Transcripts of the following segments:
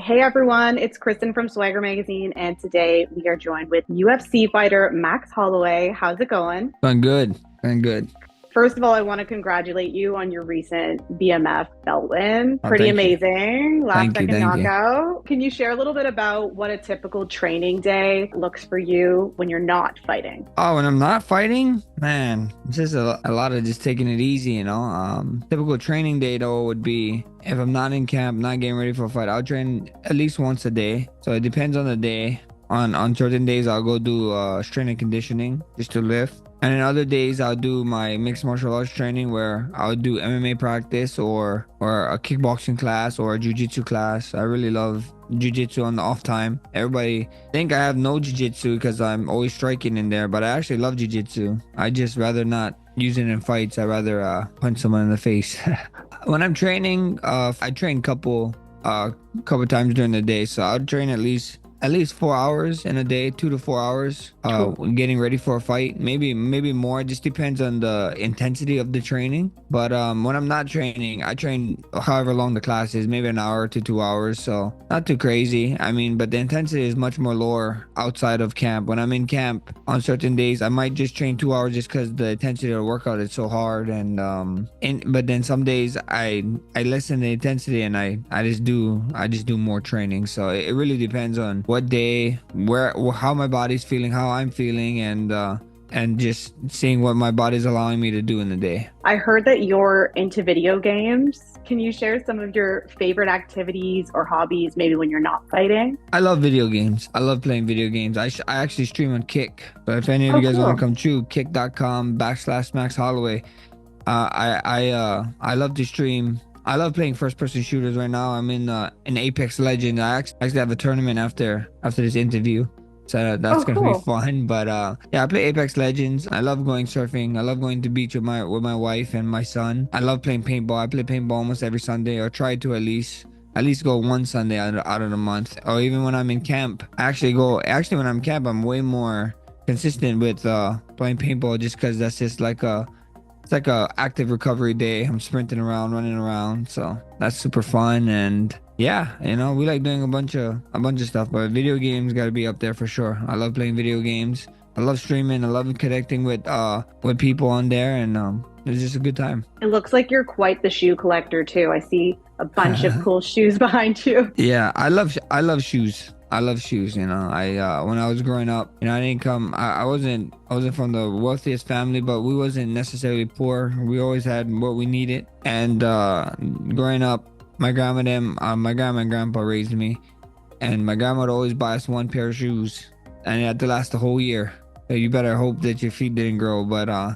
Hey everyone, it's Kristen from Swagger Magazine, and today we are joined with UFC fighter Max Holloway. How's it going? Doing good. Doing good. First of all, I want to congratulate you on your recent BMF belt win. Oh, Pretty thank you. amazing. Last Thank you. second Thank you. knockout. Can you share a little bit about what a typical training day looks for you when you're not fighting? Oh, when I'm not fighting, man, it's just a lot of just taking it easy, Typical training day though would be if I'm not in camp, not getting ready for a fight, I'll train at least once a day. So it depends on the day. On certain days, I'll go do strength and conditioning just to lift. And in other days, I'll do my mixed martial arts training where I'll do MMA practice or a kickboxing class or a jiu-jitsu class. I really love jiu-jitsu on the off time. Everybody think I have no jiu-jitsu because I'm always striking in there, but I actually love jiu-jitsu. I just rather not use it in fights. I rather punch someone in the face. When I'm training, I train couple times during the day, so I'll train at least 4 hours in a day, 2 to 4 hours, getting ready for a fight. Maybe more. It just depends on the intensity of the training. But when I'm not training, I train however long the class is, maybe an hour to 2 hours. So not too crazy. I mean, but the intensity is much more lower outside of camp. When I'm in camp on certain days, I might just train 2 hours just because the intensity of the workout is so hard. But then some days I lessen the intensity and I just do more training. So it really depends on what day, how my body's feeling, how I'm feeling, and just seeing what my body's allowing me to do in the day. I heard that you're into video games. Can you share some of your favorite activities or hobbies, maybe when you're not fighting? I love video games. I love playing video games. I actually stream on Kick. But if any of Oh, you guys want to cool. come true, kick.com/Max Holloway. I love to stream. I love playing first person shooters right now. I'm in Apex Legends. I actually have a tournament after this interview. So that's Oh, gonna be cool. fun. But yeah, I play Apex Legends. I love going surfing. I love going to beach with my wife and my son. I love playing paintball. I play paintball almost every Sunday, or try to at least go one Sunday out of the month. Or even when I'm in camp, actually when I'm in camp, I'm way more consistent with playing paintball just because that's just like a it's like a active recovery day. I'm sprinting around, running around, so that's super fun. And yeah, we like doing a bunch of stuff, but video games got to be up there for sure. I love playing video games. I love streaming. I love connecting with people on there, and it's just a good time. It looks like you're quite the shoe collector too. I see a bunch of cool shoes behind you. Yeah, I love shoes. I love shoes. I when I was growing up, I didn't come. I wasn't from the wealthiest family, but we wasn't necessarily poor. We always had what we needed. And growing up, my grandma and grandpa raised me, and my grandma would always buy us one pair of shoes, and it had to last the whole year. So you better hope that your feet didn't grow. But I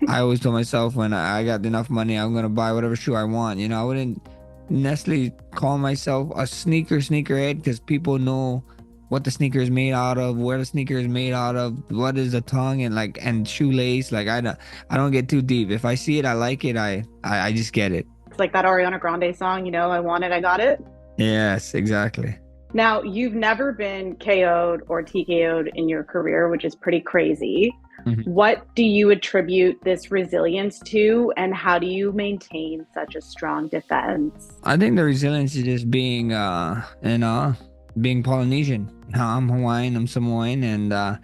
always told myself when I got enough money, I'm gonna buy whatever shoe I want. I wouldn't necessarily call myself a sneakerhead because people know what the sneaker is made out of, where the sneaker is made out of, what is the tongue and shoelace. Like I don't get too deep. If I see it, I like it. I just get it. It's like that Ariana Grande song, I want it, I got it. Yes, exactly. Now, you've never been KO'd or TKO'd in your career, which is pretty crazy. Mhm. What do you attribute this resilience to, and how do you maintain such a strong defense? I think the resilience is just being Polynesian. I'm Hawaiian, I'm Samoan, and I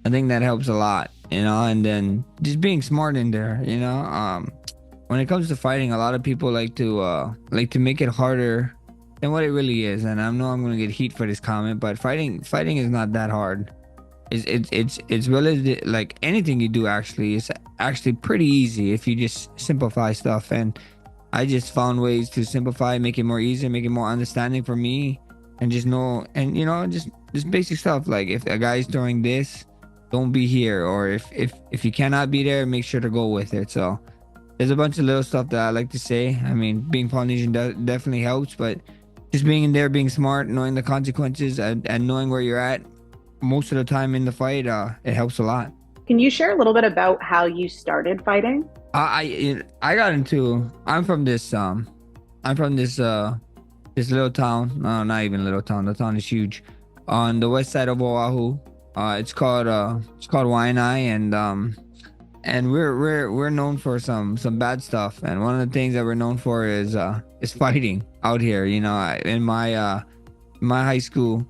think that helps a lot. And then just being smart in there. When it comes to fighting, a lot of people like to make it harder than what it really is. And I know I'm gonna get heat for this comment, but fighting is not that hard. It's really like anything you do. Actually, it's actually pretty easy if you just simplify stuff. And I just found ways to simplify, make it more easier, make it more understanding for me, and just know. And just basic stuff like if a guy's throwing this, don't be here, or if you cannot be there, make sure to go with it. So there's a bunch of little stuff that I like to say. I mean, being Polynesian definitely helps, but just being in there, being smart, knowing the consequences, and knowing where you're at most of the time in the fight, it helps a lot. Can you share a little bit about how you started fighting? I got into. I'm from this little town. No, not even little town. The town is huge, on the west side of Oahu. It's called Waianae, and we're known for some bad stuff. And one of the things that we're known for is fighting out here. In my high school,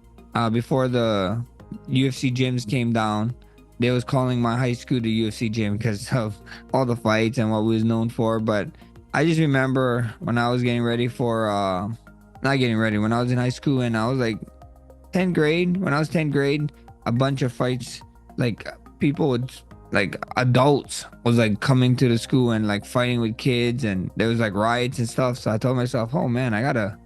before the UFC gyms came down, they was calling my high school the UFC gym because of all the fights and what we was known for. But I just remember when I was getting ready for, not getting ready, when I was in high school and I was like 10th grade. When I was 10th grade, a bunch of fights, like people would, like adults was like coming to the school and like fighting with kids, and there was like riots and stuff. So I told myself, oh man, I gotta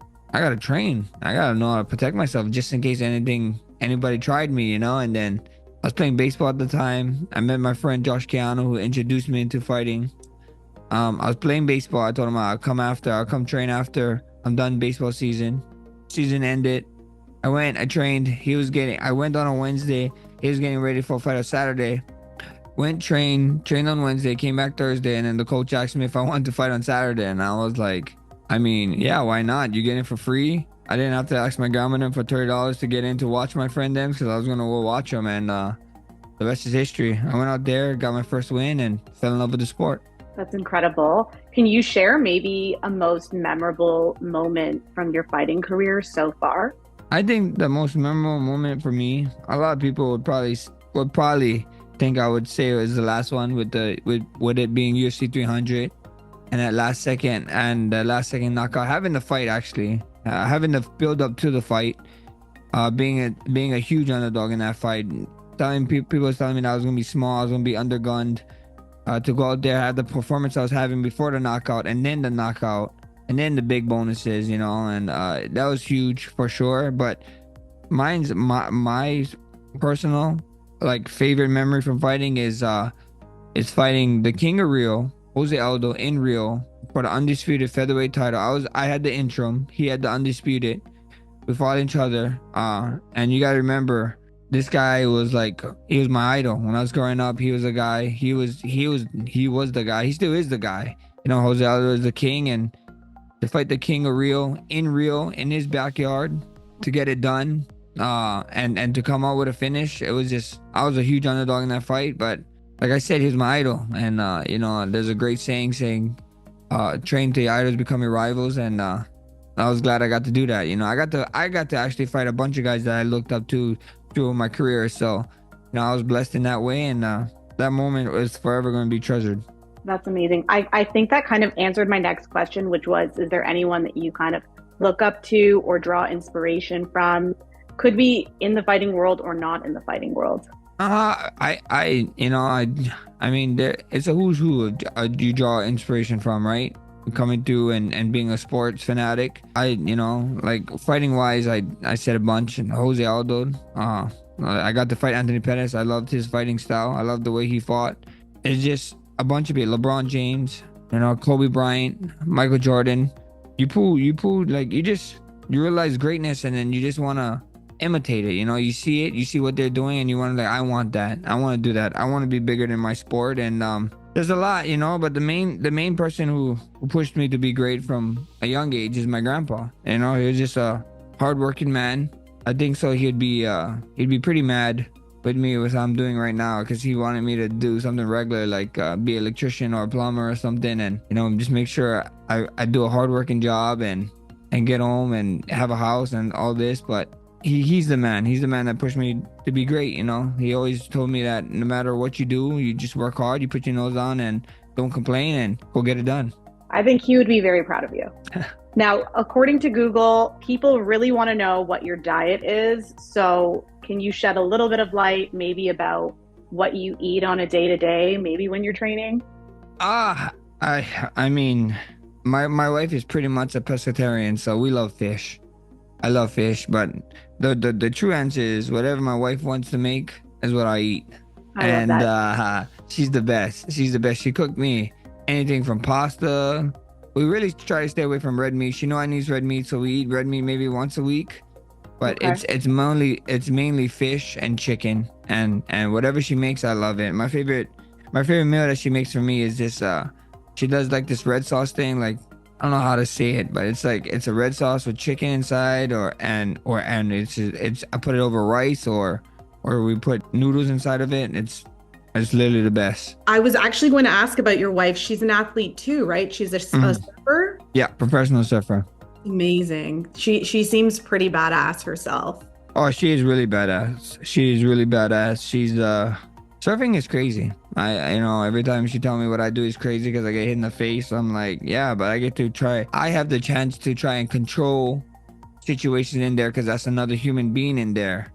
train. I gotta know how to protect myself just in case anybody tried me, and then I was playing baseball at the time. I met my friend Josh Keanu, who introduced me into fighting. I was playing baseball. I told him I'll come train after I'm done baseball season. Season ended. I trained. I went on a Wednesday. He was getting ready for a fight on Saturday. Trained on Wednesday, came back Thursday, and then the coach asked me if I wanted to fight on Saturday. And I was like, I mean, yeah, why not? You get it for free. I didn't have to ask my grandmother for $30 to get in to watch my friend them because I was gonna go watch them, and the rest is history. I went out there, got my first win, and fell in love with the sport. That's incredible. Can you share maybe a most memorable moment from your fighting career so far? I think the most memorable moment for me, a lot of people would probably think I would say it was the last one with it being UFC 300 and that last second knockout, having the fight actually, having the build up to the fight, being a huge underdog in that fight, people was telling me that I was gonna be small, I was gonna be undergunned, to go out there, have the performance I was having before the knockout, and then the knockout, and then the big bonuses, and that was huge for sure. But my personal like favorite memory from fighting is fighting the King of Rio, Jose Aldo, in Rio for the undisputed featherweight title. I had the interim, he had the undisputed. We fought each other, and you gotta remember, this guy was like, he was my idol when I was growing up. He was a guy. He was the guy. He still is the guy. Jose Aldo is the king, and to fight the King of Rio in his backyard to get it done, and to come out with a finish, it was just, I was a huge underdog in that fight. But like I said, he's my idol, and there's a great saying, train to your idols, become your rivals, and I was glad I got to do that. I got to actually fight a bunch of guys that I looked up to through my career. So, I was blessed in that way, and that moment is forever going to be treasured. That's amazing. I think that kind of answered my next question, which was, is there anyone that you kind of look up to or draw inspiration from? Could be in the fighting world or not in the fighting world. I mean, it's a who's who you draw inspiration from, right? Coming through and being a sports fanatic. Like fighting wise, I said a bunch. And Jose Aldo, I got to fight Anthony Pettis. I loved his fighting style. I loved the way he fought. It's just a bunch of people. LeBron James, Kobe Bryant, Michael Jordan. You realize greatness, and then you just want to imitate it. You see it, you see what they're doing, and you want to, like, I want that. I want to do that. I want to be bigger than my sport. And there's a lot, but the main person who pushed me to be great from a young age is my grandpa. He was just a hardworking man. I think so. He'd be pretty mad with me with what I'm doing right now, because he wanted me to do something regular, like be an electrician or a plumber or something, and just make sure I do a hardworking job and get home and have a house and all this. But he's the man that pushed me to be great. He always told me that no matter what you do, you just work hard, you put your nose on, and don't complain, and go get it done. I think he would be very proud of you. Now, according to Google, people really want to know what your diet is. So can you shed a little bit of light maybe about what you eat on a day-to-day, maybe when you're training? I mean, my wife is pretty much a pescatarian, so we love fish. I love fish, but the true answer is whatever my wife wants to make is what I eat. I love that. She's the best. She cooked me anything from pasta. We really try to stay away from red meat. She know I need red meat, so we eat red meat maybe once a week. But Okay. it's mainly fish and chicken, and whatever she makes, I love it. My favorite meal that she makes for me is this. She does like this red sauce thing, like, I don't know how to say it, but it's like, it's a red sauce with chicken inside, and it's I put it over rice, or we put noodles inside of it. It's literally the best. I was actually going to ask about your wife. She's an athlete too, right? She's a Mhm. surfer. Yeah, professional surfer. Amazing. She seems pretty badass herself. Oh, she is really badass. She is really badass. She's surfing is crazy. You know, every time she tell me what I do is crazy because I get hit in the face. I'm like, yeah, but I get to try. I have the chance to try and control situations in there because that's another human being in there.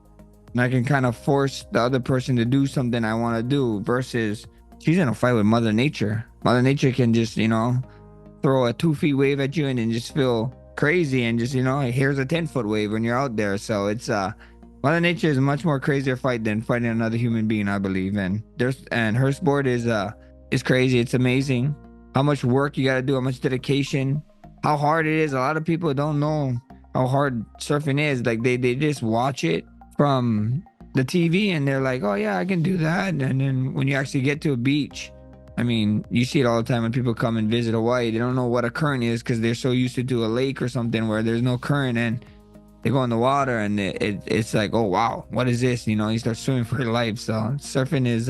And I can kind of force the other person to do something I want to do versus she's in a fight with Mother Nature. Mother Nature can just, you know, throw a 2 feet wave at you and then just feel crazy and just, you know, here's a 10 foot wave when you're out there. So it's Mother Nature is a much more crazier fight than fighting another human being, I believe. And her sport is crazy. It's amazing how much work you gotta do, how much dedication, how hard it is. A lot of people don't know how hard surfing is. Like they just watch it from the TV and they're like, oh yeah, I can do that. And then when you actually get to a beach, I mean, you see it all the time when people come and visit Hawaii. They don't know what a current is because they're so used to a lake or something where there's no current, and they go in the water and it's like, oh wow, what is this? You know, you start swimming for your life. So surfing is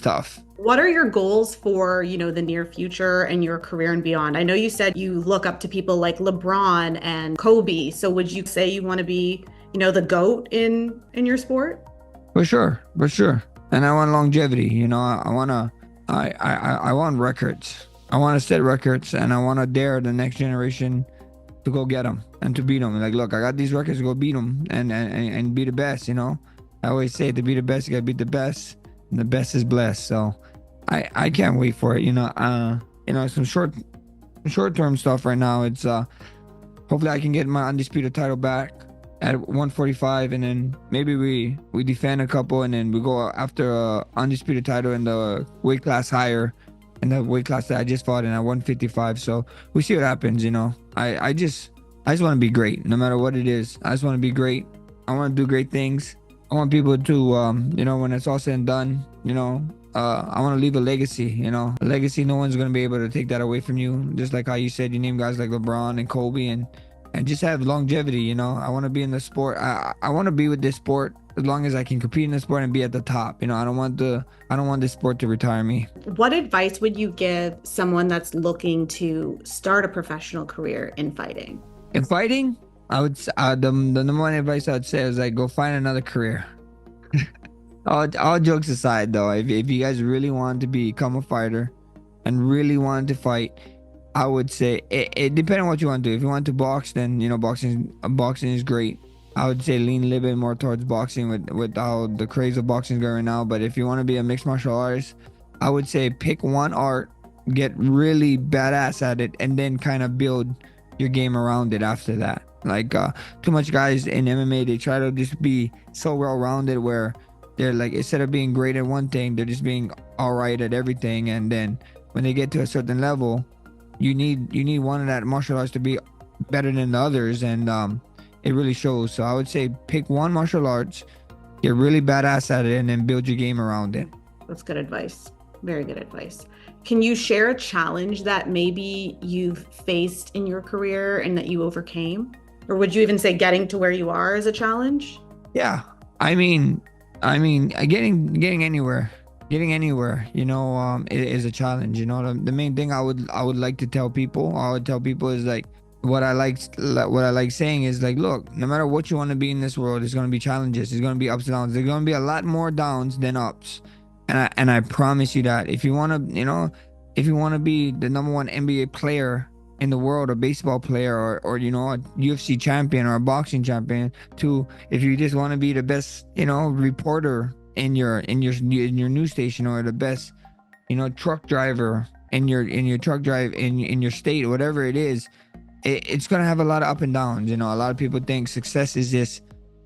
tough. What are your goals for, the near future and your career and beyond? I know you said you look up to people like LeBron and Kobe. So would you say you want to be, the GOAT in your sport? For sure, for sure. And I want longevity. You know, I wanna, I want records. I want to set records, and I want to dare the next generation to go get them and to beat them. Like, look, I got these records, go beat them and be the best. You know, I always say to be the best, you gotta beat the best, and the best is blessed. So, I can't wait for it. Some short term stuff right now. It's hopefully I can get my undisputed title back at 145, and then maybe we defend a couple, and then we go after a undisputed title in the weight class higher, in the weight class that I just fought in at 155. So we see what happens. I just want to be great no matter what it is. I just want to be great. I want to do great things. I want people to when it's all said and done, I want to leave a legacy. A legacy. No one's going to be able to take that away from you. Just like how you said, you name guys like LeBron and Kobe, and just have longevity. I want to be in the sport. I want to be with this sport as long as I can compete in the sport and be at the top. I don't want this sport to retire me. What advice would you give someone that's looking to start a professional career in fighting? In fighting, I would the number one advice I would say is like, go find another career. All jokes aside, though, if you guys really want to become a fighter and really want to fight, I would say it depends on what you want to do. If you want to box, then boxing is great. I would say lean a little bit more towards boxing with how the craze of boxing is going right now. But if you want to be a mixed martial artist, I would say pick one art, get really badass at it, and then kind of build your game around it after that. Like too much guys in MMA, they try to just be so well-rounded where they're like, instead of being great at one thing, they're just being all right at everything. And then when they get to a certain level, you need one of that martial arts to be better than the others, and it really shows. So I would say pick one martial arts, get really badass at it, and then build your game around it. That's good advice. Very good advice. Can you share a challenge that maybe you've faced in your career and that you overcame? Or would you even say getting to where you are is a challenge? Yeah. I mean, getting anywhere, is a challenge. The main thing I would like to tell people, is like, what I like saying is like, look, no matter what you want to be in this world, there's going to be challenges, there's going to be ups and downs, there's going to be a lot more downs than ups. And I promise you that if you want to be the number one NBA player in the world, a baseball player, or a UFC champion or a boxing champion, to if you just want to be the best, reporter in your news station, or the best, truck driver in your truck drive in your state, whatever it is, it's gonna have a lot of up and downs. A lot of people think success is this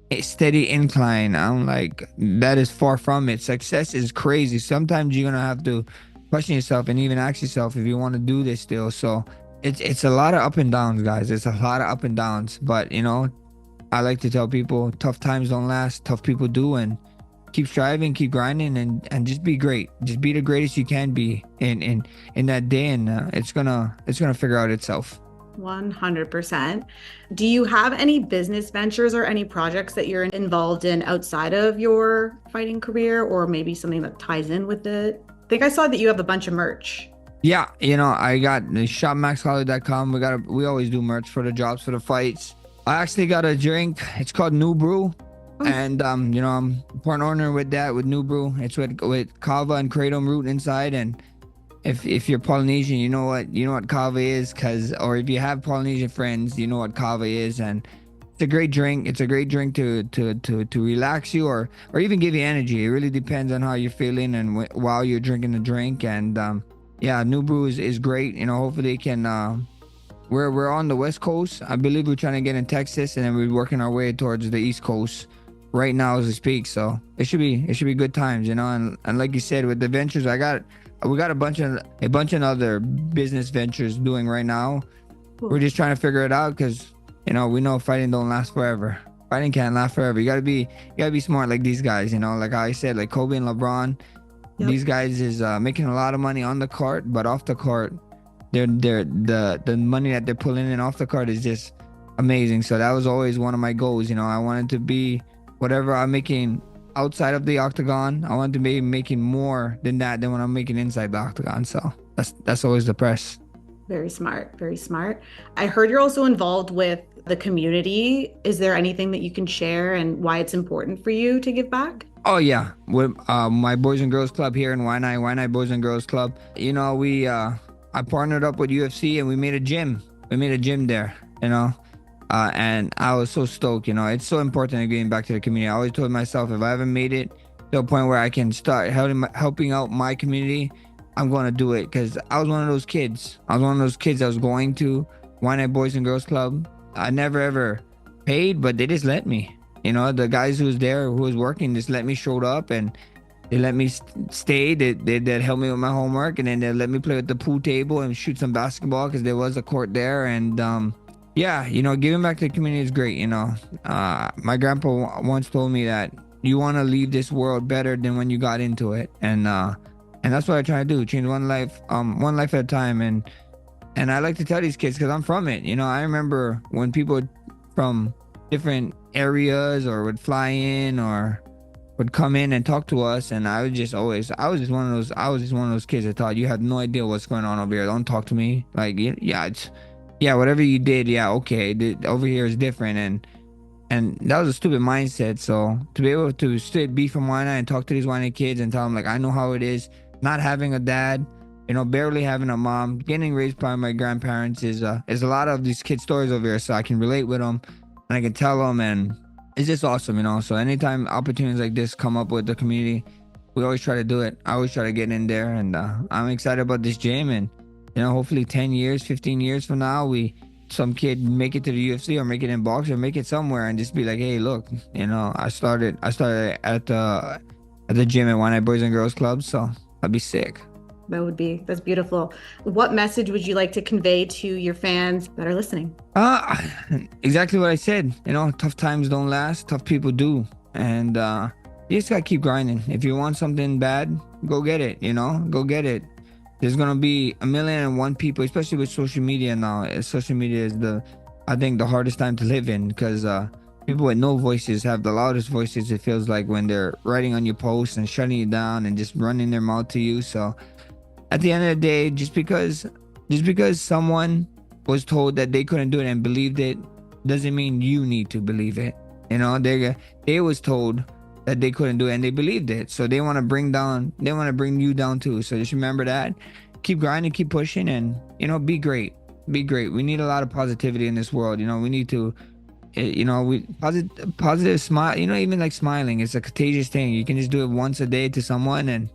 a steady incline. I'm like, that is far from it. Success is crazy. Sometimes you're gonna have to question yourself and even ask yourself if you want to do this still. So it's a lot of up and downs, guys. It's a lot of up and downs. But I like to tell people, tough times don't last, tough people do, and keep striving, keep grinding, and just be great. Just be the greatest you can be in that day, and it's gonna figure out itself. 100%. Do you have any business ventures or any projects that you're involved in outside of your fighting career, or maybe something that ties in with it? I think I saw that you have a bunch of merch. Yeah, I got the shopmaxholloway.com. We always do merch for the jobs for the fights. I actually got a drink. It's called New Brew. Oh, And I'm part owner with that with New Brew. It's with kava and kratom root inside. And if you're Polynesian, you know what kava is, or if you have Polynesian friends, you know what kava is. And it's a great drink. It's a great drink to relax you, or even give you energy. It really depends on how you're feeling and while you're drinking the drink. And yeah, New Brew is great. Hopefully it can. We're on the West Coast. I believe we're trying to get in Texas, and then we're working our way towards the East Coast right now as we speak. So it should be good times. And like you said, with the ventures, we got a bunch of other business ventures doing right now. We're cool. just trying to figure it out because we know fighting don't last forever. Fighting can't last forever. You gotta be smart like these guys. Like how I said, like Kobe and LeBron. Yep. These guys is making a lot of money on the court, but off the court, the money that they're pulling in off the court is just amazing. So that was always one of my goals. I wanted to be whatever I'm making outside of the octagon. I wanted to be making more than that than when I'm making inside the octagon. So that's always the press. Very smart. Very smart. I heard you're also involved with the community. Is there anything that you can share and why it's important for you to give back? Oh yeah, with my Boys and Girls Club here in Waianae Boys and Girls Club. We I partnered up with UFC and we made a gym. We made a gym there. And I was so stoked. It's so important to getting back to the community. I always told myself if I haven't made it to a point where I can start helping out my community, I'm going to do it because I was one of those kids. I was one of those kids that was going to Waianae Boys and Girls Club. I never ever paid, but they just let me. The guys who was there, who was working, just let me showed up and they let me stay. They'd help me with my homework, and then they let me play with the pool table and shoot some basketball because there was a court there. And yeah, giving back to the community is great. My grandpa once told me that you want to leave this world better than when you got into it, and that's what I try to do, change one life at a time. And I like to tell these kids because I'm from it. I remember when people from different areas or would fly in or would come in and talk to us, and I was just one of those kids that thought you have no idea what's going on over here. Don't talk to me. Like yeah, whatever you did, yeah, okay. Over here is different, and that was a stupid mindset. So to be able to be from Waianae and talk to these Waianae kids and tell them like I know how it is, not having a dad, barely having a mom, getting raised by my grandparents is a lot of these kids' stories over here. So I can relate with them and I can tell them, and it's just awesome. So anytime opportunities like this come up with the community, we always try to do it. I always try to get in there, and I'm excited about this gym, and hopefully 10 years, 15 years from now, some kid make it to the UFC or make it in box or make it somewhere and just be like, hey, look, I started at the gym at One Night Boys and Girls Club, so I'd be sick. That's beautiful. What message would you like to convey to your fans that are listening? Uh, exactly what I said. Tough times don't last, tough people do. And you just gotta keep grinding. If you want something bad, go get it, go get it. There's gonna be a million and one people, especially with social media now. Social media is I think, the hardest time to live in because people with no voices have the loudest voices. It feels like when they're writing on your posts and shutting you down and just running their mouth to you. So at the end of the day, just because someone was told that they couldn't do it and believed it doesn't mean you need to believe it. They was told that they couldn't do it and they believed it, so they want to bring you down too. So just remember that, keep grinding, keep pushing, and be great. We need a lot of positivity in this world. We need to we positive smile. Even like smiling, it's a contagious thing. You can just do it once a day to someone and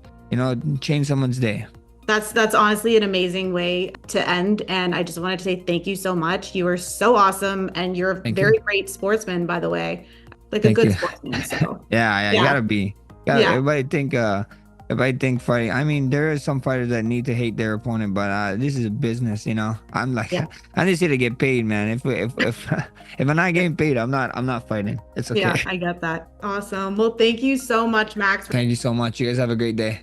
change someone's day. That's honestly an amazing way to end. And I just wanted to say thank you so much. You are so awesome, and you're a Thank you. very great sportsman, by the way, like a Thank good you. sportsman. So Yeah, you yeah, gotta be. yeah, Everybody think fighting. I mean, there are some fighters that need to hate their opponent, but this is a business. I'm like, yeah, I'm just here to get paid, man. If if I'm not getting paid, I'm not fighting. It's yeah. okay. I get that. Awesome. Well, thank you so much, Max. Thank you so much. You guys have a great day.